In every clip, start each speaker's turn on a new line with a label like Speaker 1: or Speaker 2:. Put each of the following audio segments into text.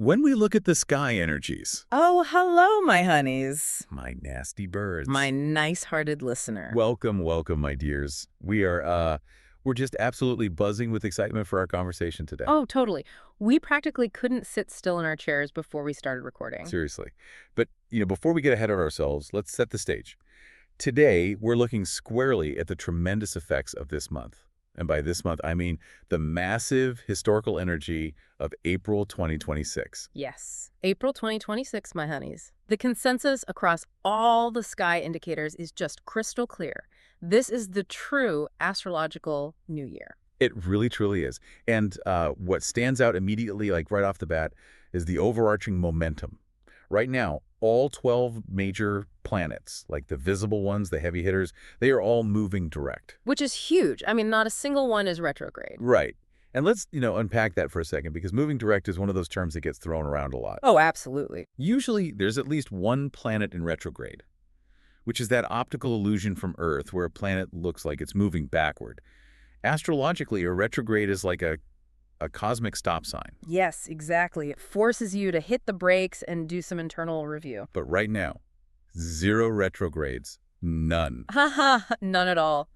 Speaker 1: When we look at the sky energies,
Speaker 2: Oh, hello, my honeys.
Speaker 1: my nasty birds.
Speaker 2: My nice-hearted listener.
Speaker 1: Welcome, welcome, my dears. We're just absolutely buzzing with excitement for our conversation today.
Speaker 3: Oh, totally. We practically couldn't sit still in our chairs before we started recording.
Speaker 1: Seriously. But, before we get ahead of ourselves, let's set the stage. Today, we're looking squarely at the tremendous effects of this month. And by this month, I mean the massive historical energy of April 2026.
Speaker 3: Yes, April 2026, my honeys. The consensus across all the sky indicators is just crystal clear. This is the true astrological new year.
Speaker 1: It really, truly is. And what stands out immediately, like right off the bat, is the overarching momentum. Right now, all 12 major planets, like the visible ones, the heavy hitters, they are all moving direct.
Speaker 3: Which is huge. I mean, not a single one is retrograde.
Speaker 1: Right. And let's, unpack that for a second, because moving direct is one of those terms that gets thrown around a lot.
Speaker 3: Oh, absolutely.
Speaker 1: Usually, there's at least one planet in retrograde, which is that optical illusion from Earth where a planet looks like it's moving backward. Astrologically, a retrograde is like a cosmic stop sign.
Speaker 3: Yes, exactly. It forces you to hit the brakes and do some internal review.
Speaker 1: But right now, 0 retrogrades, none.
Speaker 3: Haha, none at all.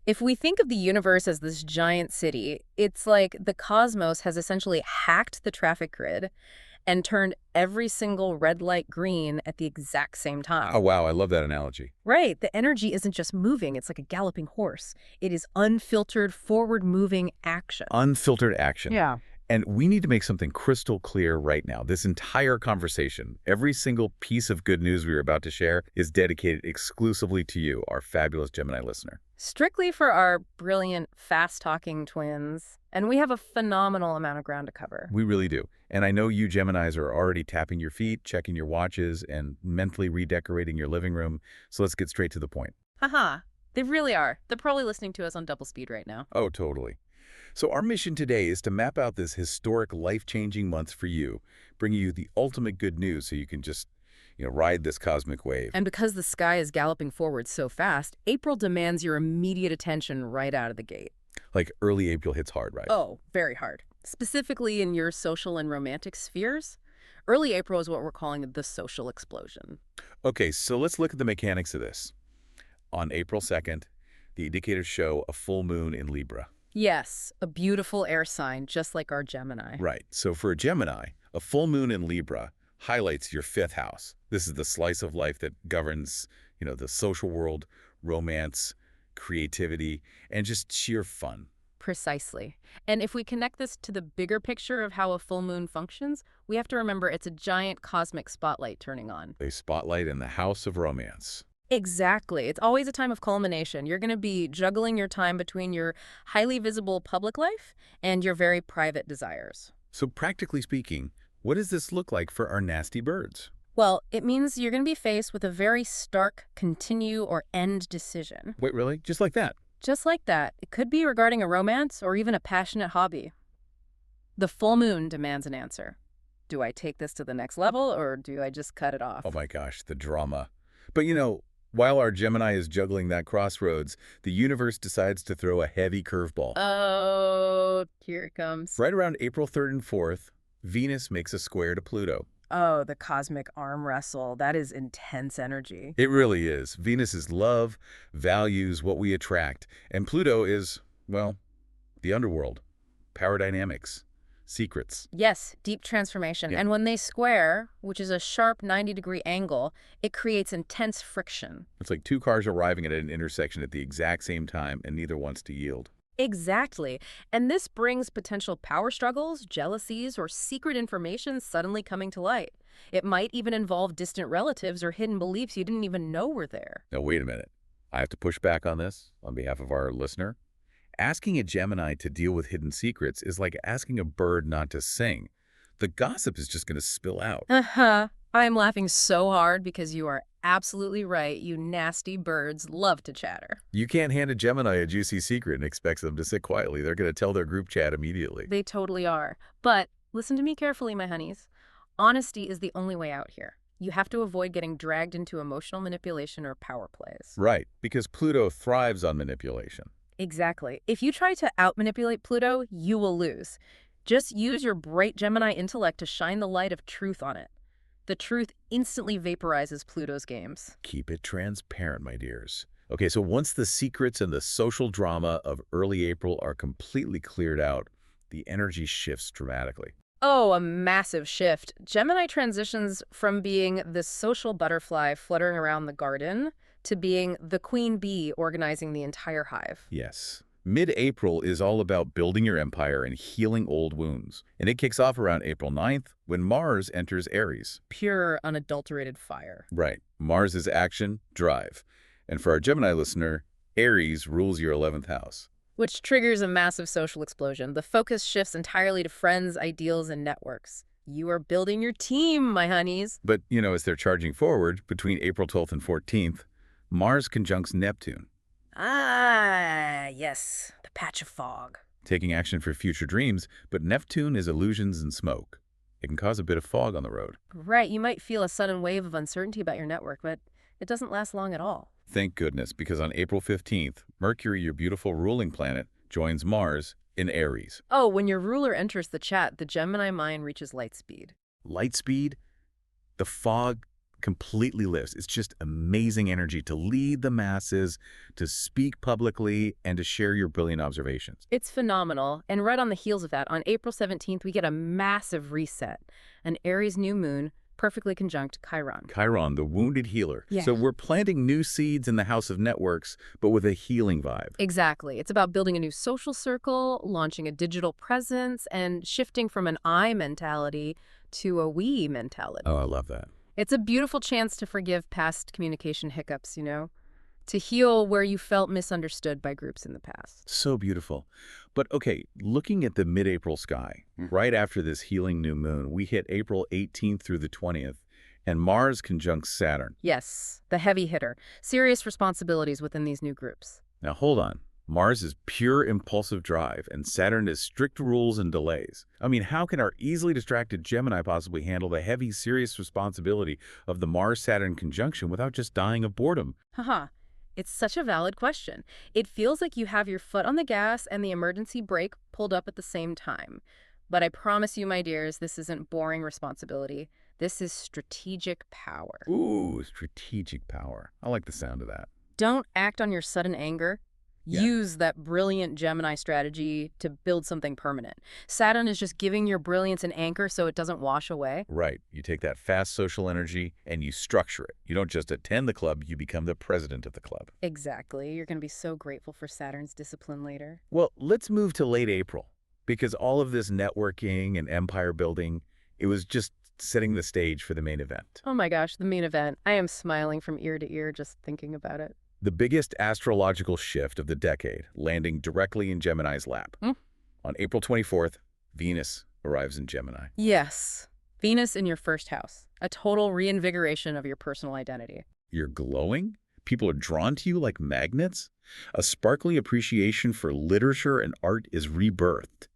Speaker 3: If we think of the universe as this giant city, it's like the cosmos has essentially hacked the traffic grid and turned every single red light green at the exact same time.
Speaker 1: Oh, wow, I love that analogy.
Speaker 3: Right. The energy isn't just moving. It's like a galloping horse. It is unfiltered, forward-moving action.
Speaker 1: Unfiltered action.
Speaker 3: Yeah.
Speaker 1: And we need to make something crystal clear right now. This entire conversation, every single piece of good news we are about to share, is dedicated exclusively to you, our fabulous Gemini listener.
Speaker 3: Strictly for our brilliant, fast-talking twins. And we have a phenomenal amount of ground to cover.
Speaker 1: We really do. And I know you Geminis are already tapping your feet, checking your watches, and mentally redecorating your living room. So let's get straight to the point.
Speaker 3: Haha. They really are. They're probably listening to us on double speed right now.
Speaker 1: Oh, totally. So our mission today is to map out this historic, life-changing month for you, bringing you the ultimate good news so you can just, ride this cosmic wave.
Speaker 3: And because the sky is galloping forward so fast, April demands your immediate attention right out of the gate.
Speaker 1: Like early April hits hard, right?
Speaker 3: Oh, very hard. Specifically in your social and romantic spheres. Early April is what we're calling the social explosion.
Speaker 1: Okay, so let's look at the mechanics of this. On April 2nd, the indicators show a full moon in Libra.
Speaker 3: Yes, a beautiful air sign, just like our Gemini.
Speaker 1: Right. So for a Gemini, a full moon in Libra highlights your 5th house. This is the slice of life that governs, the social world, romance, creativity, and just sheer fun.
Speaker 3: Precisely. And if we connect this to the bigger picture of how a full moon functions, we have to remember it's a giant cosmic spotlight turning on.
Speaker 1: A spotlight in the house of romance.
Speaker 3: Exactly. It's always a time of culmination. You're going to be juggling your time between your highly visible public life and your very private desires.
Speaker 1: So practically speaking, what does this look like for our nasty birds?
Speaker 3: Well, it means you're going to be faced with a very stark continue or end decision.
Speaker 1: Wait, really? Just like that?
Speaker 3: Just like that. It could be regarding a romance or even a passionate hobby. The full moon demands an answer. Do I take this to the next level or do I just cut it off?
Speaker 1: Oh my gosh, the drama. But while our Gemini is juggling that crossroads, the universe decides to throw a heavy curveball.
Speaker 3: Oh, here it comes.
Speaker 1: Right around April 3rd and 4th, Venus makes a square to Pluto.
Speaker 3: Oh, the cosmic arm wrestle. That is intense energy.
Speaker 1: It really is. Venus is love, values, what we attract. And Pluto is, well, the underworld, power dynamics, secrets.
Speaker 3: Yes, deep transformation.
Speaker 1: Yeah.
Speaker 3: And when they square, which is a sharp 90-degree angle, it creates intense friction.
Speaker 1: It's like 2 cars arriving at an intersection at the exact same time, and neither wants to yield.
Speaker 3: Exactly. And this brings potential power struggles, jealousies, or secret information suddenly coming to light. It might even involve distant relatives or hidden beliefs you didn't even know were there.
Speaker 1: Now, wait a minute. I have to push back on this on behalf of our listener. Asking a Gemini to deal with hidden secrets is like asking a bird not to sing. The gossip is just going to spill out.
Speaker 3: Uh-huh. I'm laughing so hard because you are absolutely right. You nasty birds love to chatter.
Speaker 1: You can't hand a Gemini a juicy secret and expect them to sit quietly. They're going to tell their group chat immediately.
Speaker 3: They totally are. But listen to me carefully, my honeys. Honesty is the only way out here. You have to avoid getting dragged into emotional manipulation or power plays.
Speaker 1: Right, because Pluto thrives on manipulation.
Speaker 3: Exactly. If you try to out-manipulate Pluto, you will lose. Just use your bright Gemini intellect to shine the light of truth on it. The truth instantly vaporizes Pluto's games.
Speaker 1: Keep it transparent, my dears. Okay, so once the secrets and the social drama of early April are completely cleared out, the energy shifts dramatically.
Speaker 3: Oh, a massive shift. Gemini transitions from being the social butterfly fluttering around the garden to being the queen bee organizing the entire hive.
Speaker 1: Yes. Mid-April is all about building your empire and healing old wounds. And it kicks off around April 9th when Mars enters Aries.
Speaker 3: Pure, unadulterated fire.
Speaker 1: Right. Mars is action, drive. And for our Gemini listener, Aries rules your 11th house.
Speaker 3: Which triggers a massive social explosion. The focus shifts entirely to friends, ideals, and networks. You are building your team, my honeys.
Speaker 1: But, as they're charging forward, between April 12th and 14th, Mars conjuncts Neptune,
Speaker 3: Ah, yes, the patch of fog.
Speaker 1: taking action for future dreams, but Neptune is illusions and smoke. It can cause a bit of fog on the road.
Speaker 3: Right, you might feel a sudden wave of uncertainty about your network, but it doesn't last long at all.
Speaker 1: Thank goodness, because on April 15th, Mercury, your beautiful ruling planet, joins Mars in Aries.
Speaker 3: Oh, when your ruler enters the chat, the Gemini mind reaches light speed.
Speaker 1: Light speed, the fog completely lifts. It's just amazing energy to lead the masses, to speak publicly, and to share your brilliant observations.
Speaker 3: It's phenomenal, and right on the heels of that, on April 17th, we get a massive reset. An Aries new moon, perfectly conjunct Chiron.
Speaker 1: Chiron, the wounded healer.
Speaker 3: Yeah.
Speaker 1: So we're planting new seeds in the house of networks, but with a healing vibe.
Speaker 3: Exactly. It's about building a new social circle, launching a digital presence, and shifting from an I mentality to a we mentality.
Speaker 1: Oh, I love that.
Speaker 3: It's a beautiful chance to forgive past communication hiccups, to heal where you felt misunderstood by groups in the past.
Speaker 1: So beautiful. But okay, looking at the mid-April sky, right after this healing new moon, we hit April 18th through the 20th, and Mars conjuncts Saturn.
Speaker 3: Yes, the heavy hitter. Serious responsibilities within these new groups.
Speaker 1: Now hold on. Mars is pure impulsive drive, and Saturn is strict rules and delays. I mean, how can our easily distracted Gemini possibly handle the heavy, serious responsibility of the Mars-Saturn conjunction without just dying of boredom?
Speaker 3: Haha. It's such a valid question. It feels like you have your foot on the gas and the emergency brake pulled up at the same time. But I promise you, my dears, this isn't boring responsibility. This is strategic power.
Speaker 1: Ooh, strategic power. I like the sound of that.
Speaker 3: Don't act on your sudden anger.
Speaker 1: Yeah.
Speaker 3: Use that brilliant Gemini strategy to build something permanent. Saturn is just giving your brilliance an anchor so it doesn't wash away.
Speaker 1: Right. You take that fast social energy and you structure it. You don't just attend the club, you become the president of the club.
Speaker 3: Exactly. You're going to be so grateful for Saturn's discipline later.
Speaker 1: Well, let's move to late April, because all of this networking and empire building, it was just setting the stage for the main event.
Speaker 3: Oh my gosh, the main event. I am smiling from ear to ear just thinking about it.
Speaker 1: The biggest astrological shift of the decade, landing directly in Gemini's lap. On April 24th, Venus arrives in Gemini.
Speaker 3: Yes. Venus in your first house. A total reinvigoration of your personal identity.
Speaker 1: You're glowing? People are drawn to you like magnets? A sparkly appreciation for literature and art is rebirthed.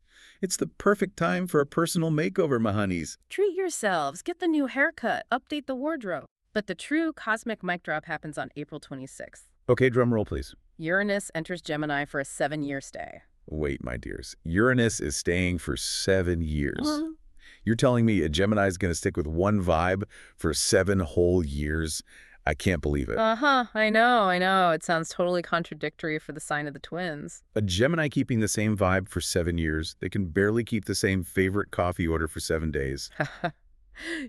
Speaker 1: It's the perfect time for a personal makeover, my honeys.
Speaker 3: Treat yourselves. Get the new haircut. Update the wardrobe. But the true cosmic mic drop happens on April 26th.
Speaker 1: Okay, drum roll, please.
Speaker 3: Uranus enters Gemini for a 7-year stay.
Speaker 1: Wait, my dears. Uranus is staying for 7 years. You're telling me a Gemini is going to stick with one vibe for 7 whole years? I can't believe it.
Speaker 3: I know. It sounds totally contradictory for the sign of the twins.
Speaker 1: A Gemini keeping the same vibe for 7 years, they can barely keep the same favorite coffee order for 7 days.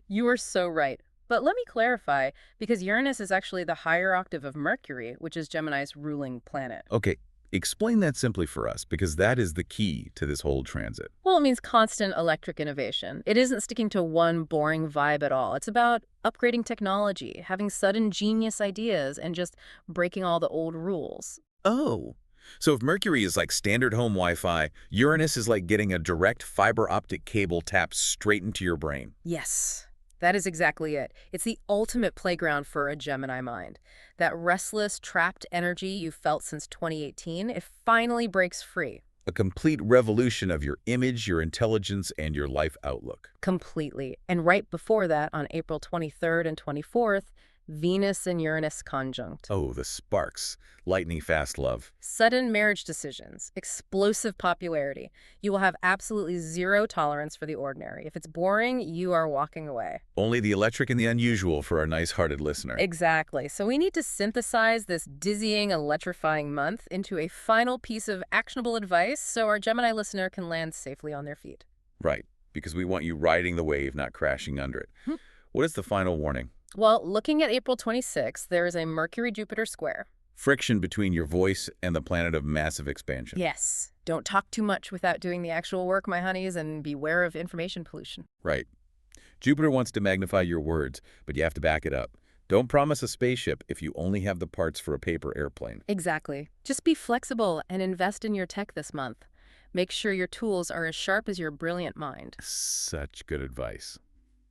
Speaker 3: You are so right. But let me clarify, because Uranus is actually the higher octave of Mercury, which is Gemini's ruling planet.
Speaker 1: Okay, explain that simply for us, because that is the key to this whole transit.
Speaker 3: Well, it means constant electric innovation. It isn't sticking to one boring vibe at all. It's about upgrading technology, having sudden genius ideas, and just breaking all the old rules.
Speaker 1: Oh. So if Mercury is like standard home Wi-Fi, Uranus is like getting a direct fiber optic cable tapped straight into your brain.
Speaker 3: Yes. That is exactly it. It's the ultimate playground for a Gemini mind. That restless, trapped energy you felt since 2018, it finally breaks free.
Speaker 1: A complete revolution of your image, your intelligence, and your life outlook.
Speaker 3: Completely. And right before that, on April 23rd and 24th, Venus and Uranus conjunct.
Speaker 1: Oh, the sparks. Lightning fast love.
Speaker 3: Sudden marriage decisions. Explosive popularity. You will have absolutely zero tolerance for the ordinary. If it's boring, you are walking away.
Speaker 1: Only the electric and the unusual for our nice-hearted listener.
Speaker 3: Exactly. So we need to synthesize this dizzying, electrifying month into a final piece of actionable advice so our Gemini listener can land safely on their feet.
Speaker 1: Right, because we want you riding the wave, not crashing under it. What is the final warning?
Speaker 3: Well, looking at April 26th, there is a Mercury-Jupiter square.
Speaker 1: Friction between your voice and the planet of massive expansion.
Speaker 3: Yes. Don't talk too much without doing the actual work, my honeys, and beware of information pollution.
Speaker 1: Right. Jupiter wants to magnify your words, but you have to back it up. Don't promise a spaceship if you only have the parts for a paper airplane.
Speaker 3: Exactly. Just be flexible and invest in your tech this month. Make sure your tools are as sharp as your brilliant mind.
Speaker 1: Such good advice.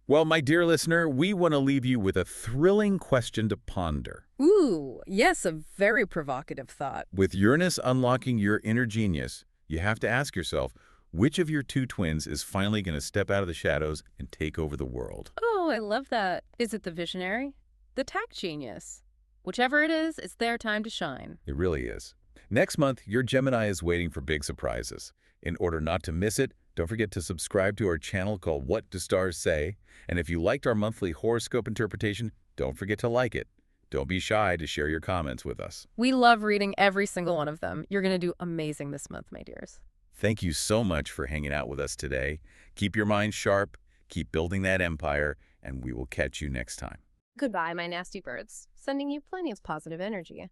Speaker 1: Well, my dear listener, we want to leave you with a thrilling question to ponder.
Speaker 3: Ooh, yes, a very provocative thought.
Speaker 1: With Uranus unlocking your inner genius, you have to ask yourself, which of your two twins is finally going to step out of the shadows and take over the world?
Speaker 3: Oh, I love that. Is it the visionary? The tech genius? Whichever it is, it's their time to shine.
Speaker 1: It really is. Next month, your Gemini is waiting for big surprises. In order not to miss it, don't forget to subscribe to our channel called What Do Stars Say? And if you liked our monthly horoscope interpretation, don't forget to like it. Don't be shy to share your comments with us.
Speaker 3: We love reading every single one of them. You're going to do amazing this month, my dears.
Speaker 1: Thank you so much for hanging out with us today. Keep your mind sharp, keep building that empire, and we will catch you next time.
Speaker 3: Goodbye, my nasty birds. Sending you plenty of positive energy.